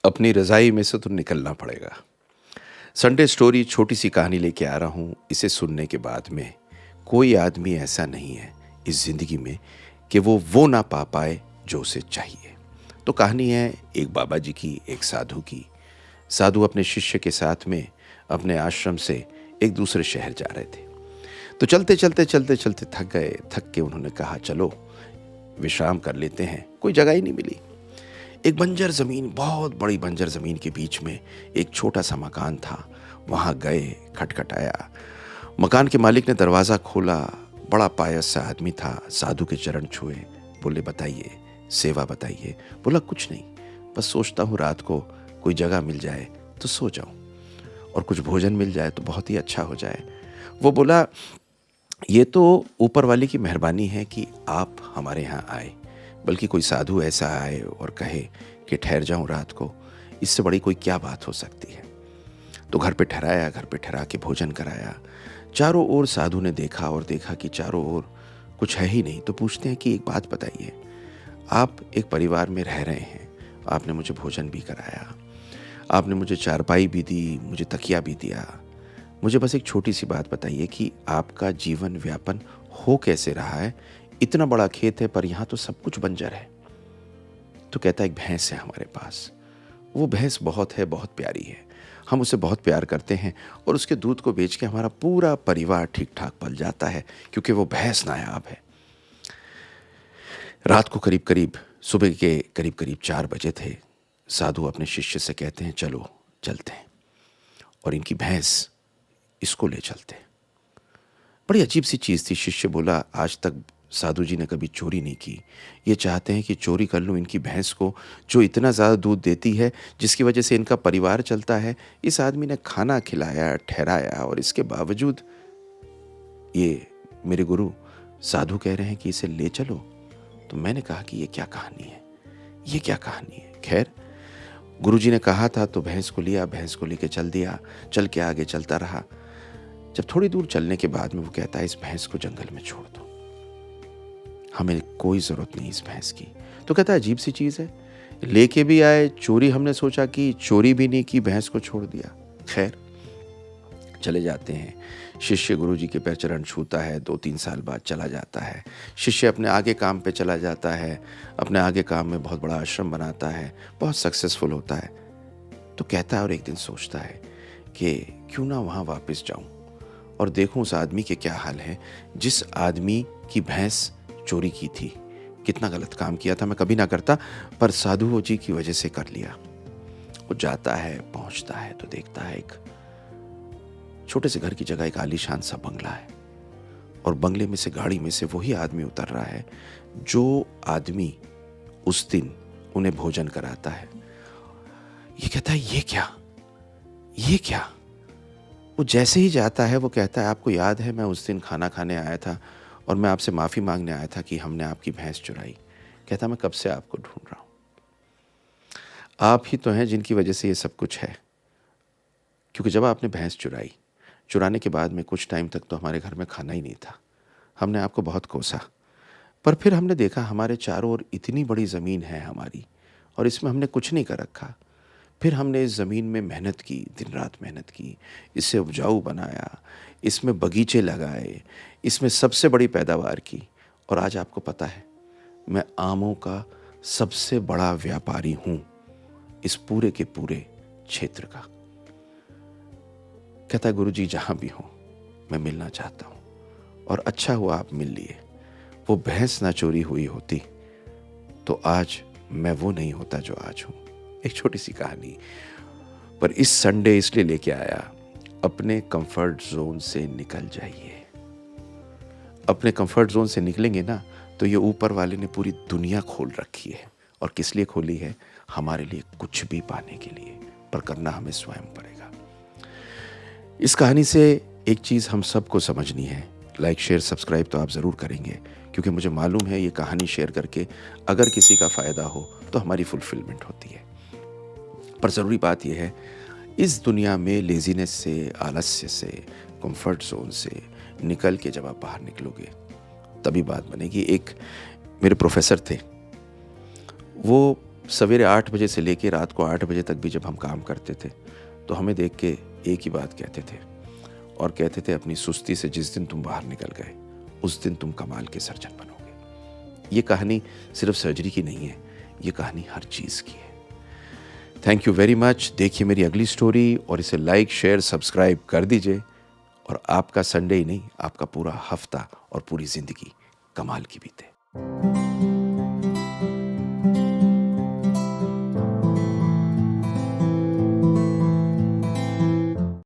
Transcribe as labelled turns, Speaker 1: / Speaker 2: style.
Speaker 1: अपनी रज़ाई में से तो निकलना पड़ेगा। संडे स्टोरी छोटी सी कहानी लेके आ रहा हूँ। इसे सुनने के बाद में कोई आदमी ऐसा नहीं है इस ज़िंदगी में कि वो ना पा पाए जो उसे चाहिए। तो कहानी है एक बाबा जी की, एक साधु की। साधु अपने शिष्य के साथ में अपने आश्रम से एक दूसरे शहर जा रहे थे। तो चलते चलते थक गए। थक के उन्होंने कहा चलो विश्राम कर लेते हैं। कोई जगह ही नहीं मिली। एक बंजर ज़मीन, बहुत बड़ी बंजर ज़मीन के बीच में एक छोटा सा मकान था। वहाँ गए, खटखटाया। मकान के मालिक ने दरवाज़ा खोला। बड़ा पायस सा आदमी था। साधु के चरण छुए। बोले बताइए, सेवा बताइए। बोला कुछ नहीं, बस सोचता हूँ रात को कोई जगह मिल जाए तो सो जाऊँ, और कुछ भोजन मिल जाए तो बहुत ही अच्छा हो जाए। वो बोला ये तो ऊपर वाले की मेहरबानी है कि आप हमारे यहाँ आए, बल्कि कोई साधु ऐसा आए और कहे कि ठहर जाऊं रात को, इससे बड़ी कोई क्या बात हो सकती है। तो घर पे ठहराया, घर पे ठहरा के भोजन कराया। चारों ओर साधु ने देखा और देखा कि चारों ओर कुछ है ही नहीं। तो पूछते हैं कि एक बात बताइए, आप एक परिवार में रह रहे हैं, आपने मुझे भोजन भी कराया, आपने मुझे चारपाई भी दी, मुझे तकिया भी दिया, मुझे बस एक छोटी सी बात बताइए कि आपका जीवन व्यापन हो कैसे रहा है। इतना बड़ा खेत है पर यहाँ तो सब कुछ बंजर है। तो कहता है एक भैंस है हमारे पास। वो भैंस बहुत है, बहुत प्यारी है, हम उसे बहुत प्यार करते हैं और उसके दूध को बेच के हमारा पूरा परिवार ठीक ठाक पल जाता है, क्योंकि वो भैंस नायाब है। रात को करीब करीब सुबह के करीब करीब 4 बजे थे। साधु अपने शिष्य से कहते हैं चलो चलते हैं और इनकी भैंस इसको ले चलते हैं। बड़ी अजीब सी चीज़ थी। शिष्य बोला आज तक साधु जी ने कभी चोरी नहीं की, ये चाहते हैं कि चोरी कर लूँ इनकी भैंस को, जो इतना ज़्यादा दूध देती है, जिसकी वजह से इनका परिवार चलता है। इस आदमी ने खाना खिलाया, ठहराया, और इसके बावजूद ये मेरे गुरु साधु कह रहे हैं कि इसे ले चलो। तो मैंने कहा कि ये क्या कहानी है, ये क्या कहानी है। खैर, गुरुजी ने कहा था तो भैंस को लिया, भैंस को लेके चल दिया। चल के आगे चलता रहा। जब थोड़ी दूर चलने के बाद में वो कहता है इस भैंस को जंगल में छोड़ दो, हमें कोई ज़रूरत नहीं इस भैंस की। तो कहता है अजीब सी चीज़ है, लेके भी आए, चोरी हमने सोचा कि चोरी भी नहीं की, भैंस को छोड़ दिया। खैर, चले जाते हैं। शिष्य गुरु जी के पैर चरण छूता है। 2-3 साल बाद चला जाता है। शिष्य अपने आगे काम पे चला जाता है, अपने आगे काम में बहुत बड़ा आश्रम बनाता है, बहुत सक्सेसफुल होता है। तो कहता है और एक दिन सोचता है कि क्यों ना वहाँ वापस जाऊँ और देखूं उस आदमी के क्या हाल है जिस आदमी की भैंस चोरी की थी। कितना गलत काम किया था, मैं कभी ना करता, पर साधु जी की वजह से कर लिया। वो जाता है, पहुंचता है तो देखता है एक छोटे से घर की जगह एक आलीशान सा बंगला है, और बंगले में से, गाड़ी में से वही आदमी उतर रहा है जो आदमी उस दिन उन्हें भोजन कराता है। ये कहता है ये क्या, ये क्या। वो जैसे ही जाता है वो कहता है आपको याद है मैं उस दिन खाना खाने आया था और मैं आपसे माफ़ी मांगने आया था कि हमने आपकी भैंस चुराई। कहता मैं कब से आपको ढूंढ रहा हूँ, आप ही तो हैं जिनकी वजह से ये सब कुछ है। क्योंकि जब आपने भैंस चुराई, चुराने के बाद में कुछ टाइम तक तो हमारे घर में खाना ही नहीं था। हमने आपको बहुत कोसा, पर फिर हमने देखा हमारे चारों ओर इतनी बड़ी ज़मीन है हमारी, और इसमें हमने कुछ नहीं कर रखा। फिर हमने इस ज़मीन में मेहनत की, दिन रात मेहनत की, इसे उपजाऊ बनाया, इसमें बगीचे लगाए, इसमें सबसे बड़ी पैदावार की, और आज आपको पता है मैं आमों का सबसे बड़ा व्यापारी हूँ इस पूरे के पूरे क्षेत्र का। कहता है गुरुजी जहाँ भी हो मैं मिलना चाहता हूँ, और अच्छा हुआ आप मिल लिए। वो भैंस ना चोरी हुई होती तो आज मैं वो नहीं होता जो आज हूँ। एक छोटी सी कहानी, पर इस संडे इसलिए लेके आया, अपने कंफर्ट जोन से निकल जाइए। अपने कंफर्ट जोन से निकलेंगे ना तो ये ऊपर वाले ने पूरी दुनिया खोल रखी है, और किस लिए खोली है, हमारे लिए कुछ भी पाने के लिए, पर करना हमें स्वयं पड़ेगा। इस कहानी से एक चीज़ हम सबको समझनी है, लाइक शेयर सब्सक्राइब तो आप ज़रूर करेंगे, क्योंकि मुझे मालूम है ये कहानी शेयर करके अगर किसी का फ़ायदा हो तो हमारी फुलफिलमेंट होती है। पर ज़रूरी बात यह है, इस दुनिया में लेज़ीनेस से, आलस्य से, कंफर्ट जोन से निकल के जब आप बाहर निकलोगे तभी बात बनेगी। एक मेरे प्रोफेसर थे, वो सवेरे 8 बजे से लेके रात को 8 बजे तक भी जब हम काम करते थे तो हमें देख के एक ही बात कहते थे, और कहते थे अपनी सुस्ती से जिस दिन तुम बाहर निकल गए उस दिन तुम कमाल के सर्जन बनोगे। ये कहानी सिर्फ सर्जरी की नहीं है, ये कहानी हर चीज़ की है। Thank you very much. देखिए मेरी अगली स्टोरी और इसे लाइक शेयर सब्सक्राइब कर दीजिए, और आपका संडे ही नहीं, आपका पूरा हफ्ता और पूरी ज़िंदगी कमाल की बीते।